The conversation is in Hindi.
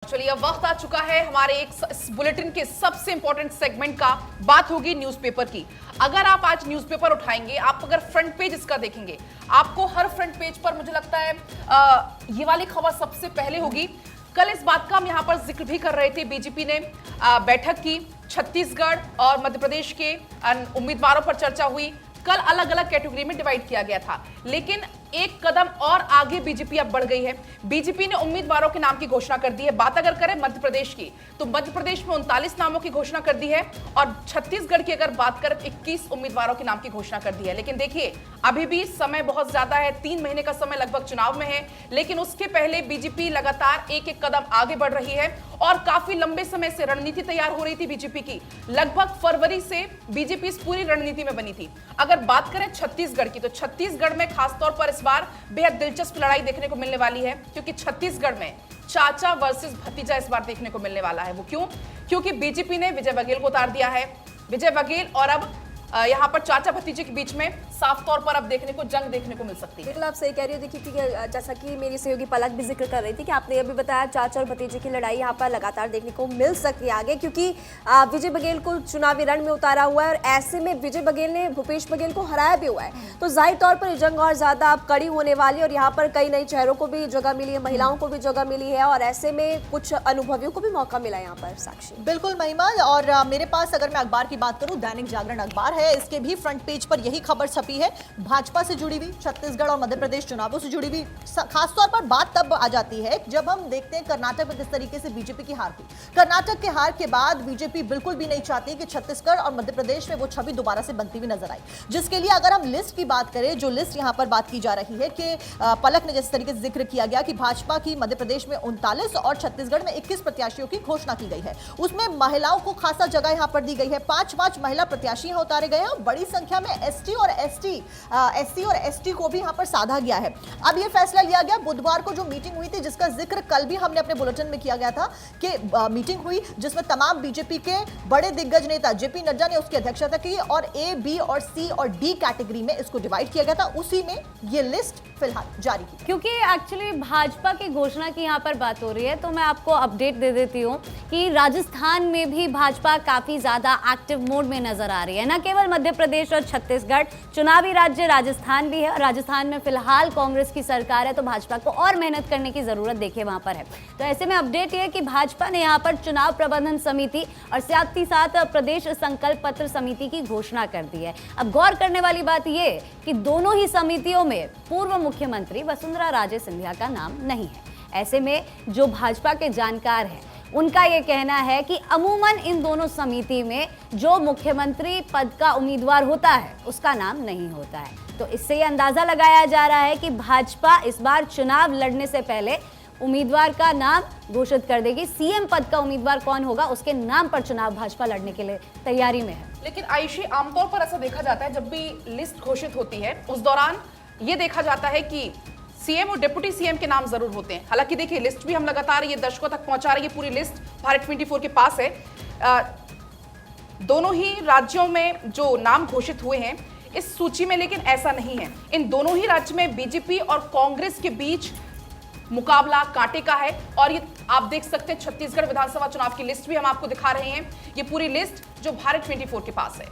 चलिए अब वक्त आ चुका है हमारे इस बुलेटिन के सबसे इंपॉर्टेंट सेगमेंट का। बात होगी न्यूज़पेपर की। अगर आप आज न्यूज़पेपर उठाएंगे, आप अगर फ्रंट पेज इसका देखेंगे, आपको हर फ्रंट पेज पर मुझे लगता है ये वाली खबर सबसे पहले होगी। कल इस बात का हम यहां पर जिक्र भी कर रहे थे, बीजेपी ने बैठक की, छत्तीसगढ़ और मध्य प्रदेश के उम्मीदवारों पर चर्चा हुई। कल अलग अलग कैटेगरी में डिवाइड किया गया था, लेकिन एक कदम और आगे बीजेपी अब बढ़ गई है। बीजेपी ने उम्मीदवारों के नाम की घोषणा कर दी है। बात अगर करें मध्य प्रदेश की, तो मध्य प्रदेश में 39 नामों की घोषणा कर दी है और छत्तीसगढ़ की अगर बात करें 21 उम्मीदवारों के नाम की घोषणा कर दी है। लेकिन देखिए, अभी भी समय बहुत ज्यादा है, 3 महीने का समय लगभग चुनाव में है, लेकिन उसके पहले बीजेपी लगातार एक एक कदम आगे बढ़ रही है और काफी लंबे समय से रणनीति तैयार हो रही थी बीजेपी की। लगभग फरवरी से बीजेपी इस पूरी रणनीति में बनी थी। अगर बात करें छत्तीसगढ़ की, तो छत्तीसगढ़ में खासतौर पर इस बार बेहद दिलचस्प लड़ाई देखने को मिलने वाली है, क्योंकि छत्तीसगढ़ में चाचा वर्सेस भतीजा इस बार देखने को मिलने वाला है। वो क्यों? क्योंकि बीजेपी ने विजय बघेल को उतार दिया है। विजय बघेल और अब यहां पर चाचा भतीजे के बीच में साफ तौर पर अब देखने को जंग देखने को मिल सकती है। बिल्कुल आप सही कह रही हो। देखिए कि जैसा कि मेरी सहयोगी पलक भी जिक्र कर रही थी कि आपने ये भी बताया, चाचा और भतीजे की लड़ाई यहाँ पर लगातार देखने को मिल सकती है आगे, क्योंकि विजय बघेल को चुनावी रण में उतारा हुआ है और ऐसे में विजय बघेल ने भूपेश बघेल को हराया भी हुआ है। तो जाहिर तौर पर ये जंग और ज्यादा अब कड़ी होने वाली है और यहाँ पर कई नए चेहरों को भी जगह मिली है, महिलाओं को भी जगह मिली है और ऐसे में कुछ अनुभवियों को भी मौका मिला यहाँ पर। साक्षी बिल्कुल महिमा, और मेरे पास अगर मैं अखबार की बात करूं, दैनिक जागरण अखबार है, इसके भी फ्रंट पेज पर यही खबर छपी है। भाजपा से जुड़ी हुई, छत्तीसगढ़ और मध्य प्रदेश चुनावों से जुड़ी हुई। खासतौर पर बात तब आ जाती है जब हम देखते हैं कर्नाटक में किस तरीके से बीजेपी की हार हुई। कर्नाटक के हार के बाद बीजेपी बिल्कुल भी नहीं चाहती कि छत्तीसगढ़ और मध्य प्रदेश में वो छवि दोबारा से बनती हुई नजर आई, जिसके लिए अगर हम लिस्ट की बात करें, जो लिस्ट यहां पर बात की जा रही है कि पलक ने जिस तरीके से जिक्र किया गया कि भाजपा की मध्य प्रदेश में 39 और छत्तीसगढ़ में 21 प्रत्याशियों की घोषणा की गई है, उसमें महिलाओं को खासा जगह यहां पर दी गई है। 5 महिला प्रत्याशी यहां उतारे गए हैं और बड़ी संख्या में एससी और एसटी को भी यहां पर साधा गया है। अब यह फैसला लिया गया बुधवार को, जो मीटिंग हुई थी, जिसका जिक्र कल भी हमने अपने बुलेटिन में किया गया था कि मीटिंग हुई जिसमें तमाम बीजेपी के बड़े दिग्गज नेता जेपी नड्डा ने उसकी अध्यक्षता की और ए, बी और सी और डी कैटेगरी में इसको डिवाइड किया गया था। उसी में यह लिस्ट फिलहाल जारी की, क्योंकि एक्चुअली भाजपा की घोषणा की यहाँ पर बात हो रही है, तो मैं आपको अपडेट दे देती हूँ कि राजस्थान में भी भाजपा काफी ज्यादा एक्टिव मोड में नजर आ रही है। न केवल मध्य प्रदेश और छत्तीसगढ़, चुनावी राज्य राजस्थान भी है और राजस्थान में फिलहाल कांग्रेस की सरकार है, तो भाजपा को और मेहनत करने की जरूरत देखिए वहां पर है। तो ऐसे में अपडेट ये है कि भाजपा ने यहाँ पर चुनाव प्रबंधन समिति और साथ ही साथ प्रदेश संकल्प पत्र समिति की घोषणा कर दी है। अब गौर करने वाली बात ये कि दोनों ही समितियों में पूर्व मुख्यमंत्री वसुंधरा राजे सिंधिया का नाम नहीं है। ऐसे में जो भाजपा के जानकार हैं, उनका यह कहना है कि अमूमन इन दोनों समिति में जो मुख्यमंत्री पद का उम्मीदवार होता है उसका नाम नहीं होता है। तो इससे यह अंदाजा लगाया जा रहा है कि भाजपा इस बार चुनाव लड़ने से पहले उम्मीदवार का नाम घोषित कर देगी। सीएम पद का उम्मीदवार कौन होगा, उसके नाम पर चुनाव भाजपा लड़ने के लिए तैयारी में है। लेकिन आयुषी, आमतौर पर ऐसा देखा जाता है, जब भी लिस्ट घोषित होती है उस दौरान यह देखा जाता है कि सीएम और डिप्टी सीएम के नाम जरूर होते हैं। हालांकि देखिए, लिस्ट भी हम लगातार ये दर्शकों तक पहुंचा रही है, पूरी लिस्ट भारत 24 के पास है। दोनों ही राज्यों में जो नाम घोषित हुए हैं इस सूची में, लेकिन ऐसा नहीं है। इन दोनों ही राज्य में बीजेपी और कांग्रेस के बीच मुकाबला कांटे का है और ये आप देख सकते हैं। छत्तीसगढ़ विधानसभा चुनाव की लिस्ट भी हम आपको दिखा रहे हैं, ये पूरी लिस्ट जो भारत 24 के पास है।